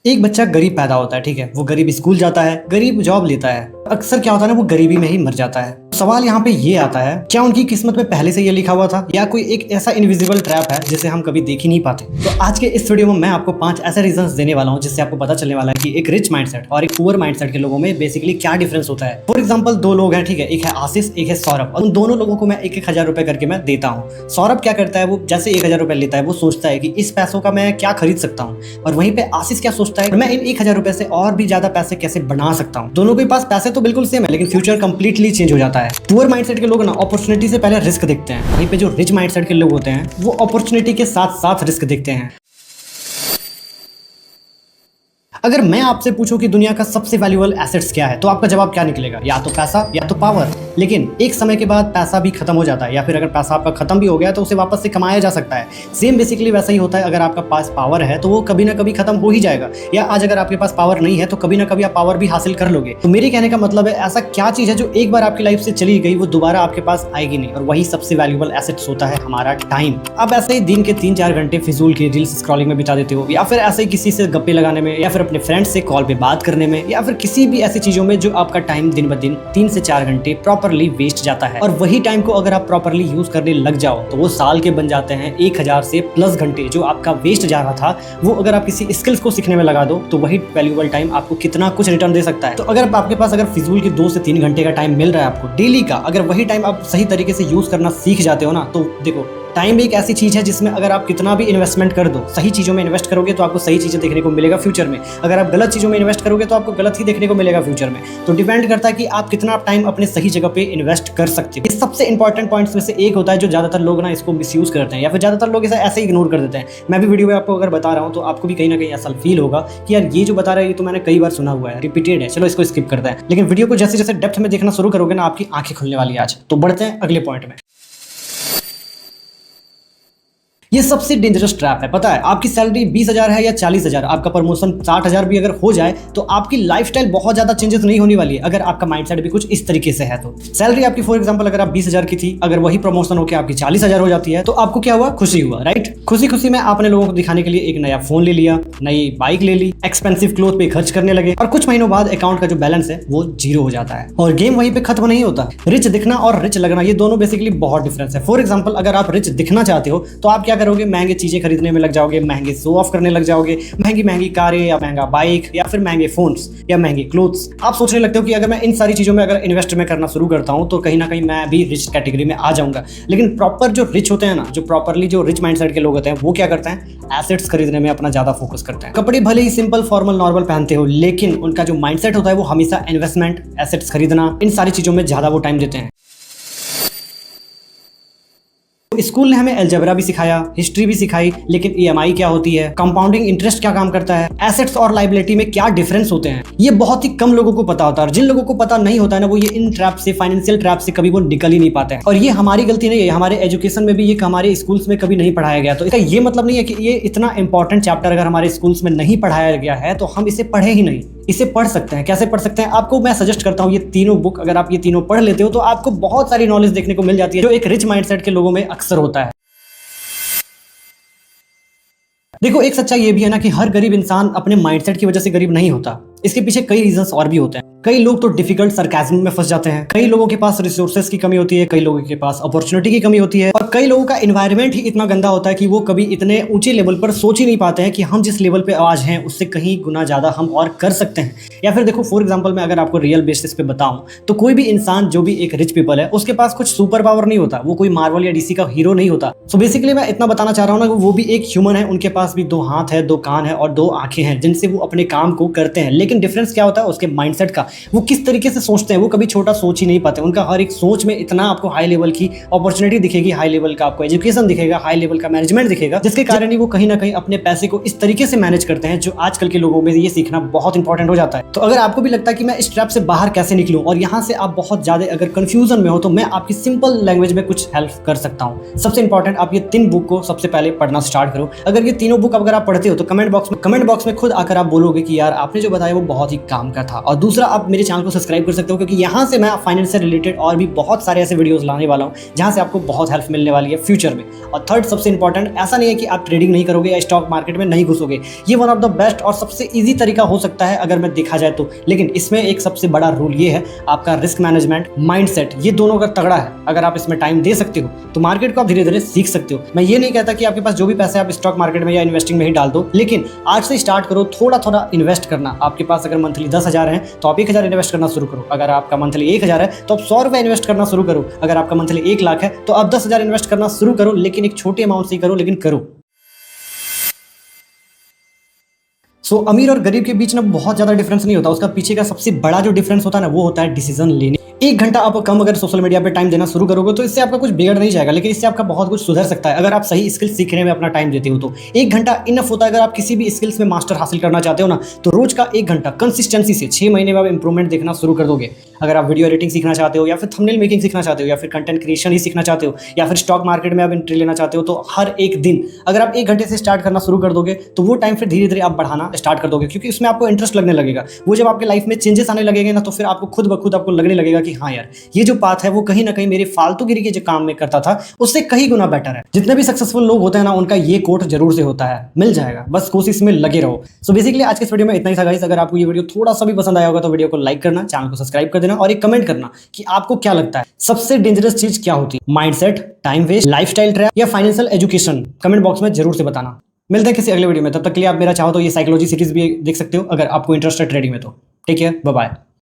एक बच्चा गरीब पैदा होता है, ठीक है। वो गरीब स्कूल जाता है, गरीब जॉब लेता है। अक्सर क्या होता है ना, वो गरीबी में ही मर जाता है। सवाल यहाँ पे ये आता है, क्या उनकी किस्मत में पहले से ये लिखा हुआ था या कोई एक ऐसा इनविजिबल ट्रैप है जिसे हम कभी देख ही नहीं पाते। तो आज के इस वीडियो में मैं आपको 5 ऐसे रीजंस देने वाला हूँ जिससे आपको पता चलने वाला है कि एक रिच माइंडसेट और एक पुअर माइंडसेट के लोगों में बेसिकली क्या डिफरेंस होता है। फॉर एग्जाम्पल 2 लोग हैं, ठीक है। एक है आशीष, एक है सौरभ। और उन दोनों लोगों को मैं 1,000 रुपए करके मैं देता हूँ। सौरभ क्या करता है, वो जैसे 1,000 रुपए लेता है वो सोचता है कि इस पैसों का मैं क्या खरीद सकता हूँ, और वहीं पे आशीष क्या सोचता है, मैं इन 1,000 रुपए से और भी ज्यादा पैसे कैसे बना सकता हूँ। दोनों के पास पैसे तो बिल्कुल सेम है, लेकिन फ्यूचर कंप्लीटली चेंज हो जाता है। पुअर माइंडसेट के लोग ना अपॉर्चुनिटी से पहले रिस्क देखते हैं, वहीं पे जो रिच माइंडसेट के लोग होते हैं वो अपॉर्चुनिटी के साथ साथ रिस्क देखते हैं। अगर मैं आपसे पूछूं कि दुनिया का सबसे वैल्यूएबल एसेट्स क्या है, तो आपका जवाब क्या निकलेगा? या तो पैसा या तो पावर। लेकिन एक समय के बाद पैसा भी खत्म हो जाता है, या फिर अगर पैसा आपका खत्म भी हो गया तो उसे वापस से कमाया जा सकता है। सेम बेसिकली वैसा ही होता है। अगर आपका पास पावर है तो वो कभी ना कभी खत्म हो ही जाएगा, या आज अगर आपके पास पावर नहीं है तो कभी ना कभी आप पावर भी हासिल कर लोगे। तो मेरे कहने का मतलब है, ऐसा क्या चीज है जो एक बार आपकी लाइफ से चली गई वो दोबारा आपके पास आएगी नहीं, और वही सबसे वैल्यूएबल एसेट्स होता है हमारा टाइम। आप ऐसे ही दिन के 3-4 घंटे फिजूल की रील्स स्क्रॉलिंग में बिता देते हो, या फिर ऐसे ही किसी से गप्पे लगाने में, या फिर अपने फ्रेंड्स से कॉल पे बात करने में, या फिर किसी भी ऐसी चीजों में जो आपका टाइम दिन ब दिन 3 से 4 घंटे प्रॉपरली वेस्ट जाता है। और वही टाइम को अगर आप प्रॉपरली यूज करने लग जाओ तो वो साल के बन जाते हैं 1,000 से प्लस घंटे। जो आपका वेस्ट जा रहा था वो अगर आप किसी स्किल्स को सीखने में लगा दो तो वही वैल्यूएबल टाइम आपको कितना कुछ रिटर्न दे सकता है। तो अगर आपके पास अगर फिजूल के 2 से 3 घंटे का टाइम मिल रहा है आपको डेली का, अगर वही टाइम आप सही तरीके से यूज करना सीख जाते हो ना, तो देखो टाइम एक ऐसी चीज है जिसमें अगर आप कितना भी इन्वेस्टमेंट कर दो, सही चीजों में इन्वेस्ट करोगे तो आपको सही चीजें देखने को मिलेगा फ्यूचर में। अगर आप गलत चीजों में इन्वेस्ट करोगे तो आपको गलत ही देखने को मिलेगा फ्यूचर में। तो डिपेंड करता है कि आप कितना टाइम अपने सही जगह पे इन्वेस्ट कर सकते हो। इस सबसे इंपॉर्टेंट पॉइंट्स में से एक होता है जो ज्यादातर लोग ना इसको मिसयूज करते हैं, या फिर ज्यादातर लोग इसे ऐसे इग्नोर कर देते हैं। मैं भी वीडियो में आपको अगर बता रहा हूँ तो आपको भी कहीं ना कहीं ऐसा फील होगा कि यार ये जो बता रहा है ये तो मैंने कई बार सुना हुआ है, रिपीटेड है, चलो इसको स्किप करते हैं। लेकिन वीडियो को जैसे जैसे डेप्थ में देखना शुरू करोगे ना, आपकी आंखें खुलने वाली है आज। तो बढ़ते हैं अगले पॉइंट में। ये सबसे डेंजरस ट्रैप है, पता है। आपकी सैलरी 20,000 है या 40,000, आपका प्रमोशन 60,000 भी अगर हो जाए तो आपकी लाइफस्टाइल बहुत ज्यादा चेंजेस नहीं होने वाली है अगर आपका माइंडसेट भी कुछ इस तरीके से है। तो सैलरी आपकी फॉर एग्जांपल अगर आप 20,000 की थी, अगर वही प्रमोशन होकर आपकी 40,000 हो जाती है तो आपको क्या हुआ? खुशी हुआ, राइट। खुशी खुशी में आपने लोगों को दिखाने के लिए एक नया फोन ले लिया, नई बाइक ले ली, एक्सपेंसिव क्लोथ पे खर्च करने लगे, और कुछ महीनों बाद अकाउंट का जो बैलेंस है वो 0 हो जाता है। और गेम वहीं पे खत्म नहीं होता। रिच दिखना और रिच लगना ये दोनों बेसिकली बहुत डिफरेंस है। फॉर एग्जाम्पल अगर आप रिच दिखना चाहते हो तो आप क्या करोगे? महंगे चीजें खरीदने में लग जाओगे, महंगे शो ऑफ करने लग जाओगे, महंगी महंगी कारें या महंगा बाइक या फिर महंगे फोन्स या महंगे क्लोथ्स। आप सोचने लगते हो कि अगर मैं इन सारी चीजों में अगर इन्वेस्ट में करना शुरू करता हूं तो कहीं ना कहीं मैं भी रिच कैटेगरी में आ जाऊंगा। लेकिन प्रॉपर जो रिच होते हैं ना, जो प्रॉपरली जो रिच माइंडसेट के लोग होते हैं, वो क्या करते हैं? एसेट्स खरीदने में अपना ज्यादा फोकस करते हैं। कपड़े भले ही सिंपल फॉर्मल नॉर्मल पहनते हो, लेकिन उनका जो माइंडसेट होता है वो हमेशा इन्वेस्टमेंट, एसेट्स खरीदना, इन सारी चीजों में ज्यादा वो टाइम देते हैं। स्कूल ने हमें अलजेब्रा भी सिखाया, हिस्ट्री भी सिखाई, लेकिन ईएमआई क्या होती है, कंपाउंडिंग इंटरेस्ट क्या काम करता है, एसेट्स और लायबिलिटी में क्या डिफरेंस होते हैं, ये बहुत ही कम लोगों को पता होता है। और जिन लोगों को पता नहीं होता है ना, वो ये इन ट्रैप से, फाइनेंशियल ट्रैप से कभी वो निकल ही नहीं पाते हैं। और ये हमारी गलती नहीं है, हमारे एजुकेशन में भी ये हमारे स्कूल्स में कभी नहीं पढ़ाया गया। तो इसका ये मतलब नहीं है कि ये इतना इंपॉर्टेंट चैप्टर अगर हमारे स्कूल्स में नहीं पढ़ाया गया है तो हम इसे पढ़े ही नहीं। इसे पढ़ सकते हैं। कैसे पढ़ सकते हैं? आपको मैं सजेस्ट करता हूँ ये तीनों बुक, अगर आप ये तीनों पढ़ लेते हो तो आपको बहुत सारी नॉलेज देखने को मिल जाती है जो एक रिच माइंडसेट के लोगों में अक्सर होता है। देखो एक सच्चाई ये भी है ना कि हर गरीब इंसान अपने माइंडसेट की वजह से गरीब नहीं होता। इसके पीछे कई रीजंस और भी होते हैं। कई लोग तो डिफिकल्ट सरकाज़म में फंस जाते हैं, कई लोगों के पास रिसोर्सेज की कमी होती है, कई लोगों के पास अपॉर्चुनिटी की कमी होती है, और कई लोगों का एनवायरनमेंट ही इतना गंदा होता है कि वो कभी इतने ऊंचे लेवल पर सोच ही नहीं पाते हैं कि हम जिस लेवल पे आज हैं उससे कहीं गुना ज्यादा हम और कर सकते हैं। या फिर देखो फॉर एग्जाम्पल मैं अगर आपको रियल बेसिस पे बताऊं तो कोई भी इंसान जो भी एक रिच पीपल है उसके पास कुछ सुपर पावर नहीं होता, वो कोई मार्वल या डीसी का हीरो नहीं होता। सो बेसिकली मैं इतना बताना चाह रहा हूँ ना, वो भी एक ह्यूमन है, उनके पास भी 2 हाथ है, 2 कान है और 2 आंखें हैं जिनसे वो अपने काम को करते हैं। लेकिन डिफरेंस क्या होता है? उसके माइंडसेट का, वो किस तरीके से सोचते हैं। वो कभी छोटा सोच ही नहीं पाते। उनका हर एक सोच में इतना आपको हाई लेवल की अपॉर्चुनिटी दिखेगी, हाई लेवल का आपको एजुकेशन दिखेगा, हाई लेवल का मैनेजमेंट दिखेगा, जिसके कारण ही वो कहीं ना कहीं अपने पैसे को इस तरीके से मैनेज करते हैं जो आजकल के लोगों में ये सीखना बहुत इंपॉर्टेंट हो जाता है। तो अगर आपको भी लगता है कि मैं इस ट्रैप से बाहर कैसे निकलूं और यहाँ से आप बहुत ज्यादा अगर कंफ्यूजन में हो, तो मैं आपकी सिंपल लैंग्वेज में कुछ हेल्प कर सकता हूँ। सबसे इंपॉर्टेंट, आप ये 3 बुक को सबसे पहले पढ़ना स्टार्ट करो। अगर ये तीनों बुक अगर आप पढ़ते हो तो कमेंट बॉक्स में खुद आकर आप बोलोगे कि यार आपने जो बताया वो बहुत ही काम का था। और दूसरा, आप आप मेरे चैनल को सब्सक्राइब कर सकते हो, क्योंकि यहाँ से मैं फाइनेंस से रिलेटेड और भी बहुत सारे ऐसे वीडियोस लाने वाला हूँ जहाँ से आपको बहुत हेल्प मिलने वाली है फ्यूचर में। और थर्ड सबसे इंपॉर्टेंट, ऐसा नहीं है कि आप ट्रेडिंग नहीं करोगे या स्टॉक मार्केट में नहीं घुसोगे, ये वन ऑफ द बेस्ट और सबसे ईजी तरीका हो सकता है अगर मैं देखा जाए तो। लेकिन इसमें एक सबसे बड़ा रूल ये है, आपका रिस्क मैनेजमेंट, माइंडसेट, ये दोनों अगर तगड़ा है, अगर आप इसमें टाइम दे सकते हो तो मार्केट को आप धीरे धीरे सीख सकते हो। मैं ये नहीं कहता कि आपके पास जो भी पैसे आप स्टॉक मार्केट में या इन्वेस्टिंग में ही डाल दो, लेकिन आज से स्टार्ट करो थोड़ा थोड़ा इन्वेस्ट करना। आपके पास अगर मंथली 10,000 है तो आप 1,000 इन्वेस्ट करना शुरू करो। अगर आपका मंथली 1,000 है तो आप 100 रुपये इन्वेस्ट करना शुरू करो। अगर आपका मंथली 1 लाख है तो आप 10,000 इन्वेस्ट करना शुरू करो, लेकिन एक छोटे अमाउंट से ही करो, लेकिन करो। अमीर और गरीब के बीच ना बहुत ज्यादा डिफरेंस नहीं होता, उसका पीछे का सबसे बड़ा जो डिफरेंस होता है ना वो होता है डिसीजन लेने। 1 घंटा आप कम अगर सोशल मीडिया पे टाइम देना शुरू करोगे तो इससे आपका कुछ बिगड़ नहीं जाएगा, लेकिन इससे आपका बहुत कुछ सुधर सकता है अगर आप सही स्किल सीखने में अपना टाइम देते हो तो। 1 घंटा इनफ होता है। अगर आप किसी भी स्किल्स में मास्टर हासिल करना चाहते हो ना तो रोज का 1 घंटा कंसिस्टेंसी से 6 महीने में आप इंप्रूवमेंट देखना शुरू कर दोगे। अगर आप वीडियो एडिटिंग सीखना चाहते हो, या फिर थंबनेल मेकिंग सीखना चाहते हो, या फिर कंटेंट क्रिएशन ही सीखना चाहते हो, या फिर स्टॉक मार्केट में आप एंट्री लेना चाहते हो, तो हर एक दिन अगर आप 1 घंटे से स्टार्ट करना शुरू कर दोगे तो वो टाइम फिर धीरे धीरे आप बढ़ाना स्टार्ट कर दोगे, क्योंकि उसमें आपको इंटरेस्ट लगने लगेगा। वो जब आपके लाइफ में चेंजेस आने लगेंगे ना तो फिर आपको खुद ब खुद आपको लगने लगेगा कि हाँ यार, ये जो पाथ है वो कहीं ना कहीं मेरे फालतूगिरी के जो काम में करता था उससे कहीं गुना बेटर है। जितने भी सक्सेसफुल लोग होते हैं ना उनका ये कोट जरूर से होता है, मिल जाएगा, बस कोशिश में लगे रहो। सो बेसिकली आज के इस वीडियो में इतना ही था गाइस। अगर आपको ये वीडियो थोड़ा सा भी पसंद आया होगा तो वीडियो को लाइक करना, चैनल को सब्सक्राइब कर देना और एक कमेंट करना कि आपको क्या लगता है सबसे डेंजरस चीज क्या होती है, mindset, time waste, lifestyle trap या फाइनेंशियल एजुकेशन। कमेंट बॉक्स में जरूर से बताना। मिलते हैं किसी अगले वीडियो में, तब तक के लिए आप मेरा चाहो तो ये साइकोलॉजी सीरीज भी देख सकते हो अगर आपको इंटरेस्ट है ट्रेडिंग में तो। Take care, bye bye.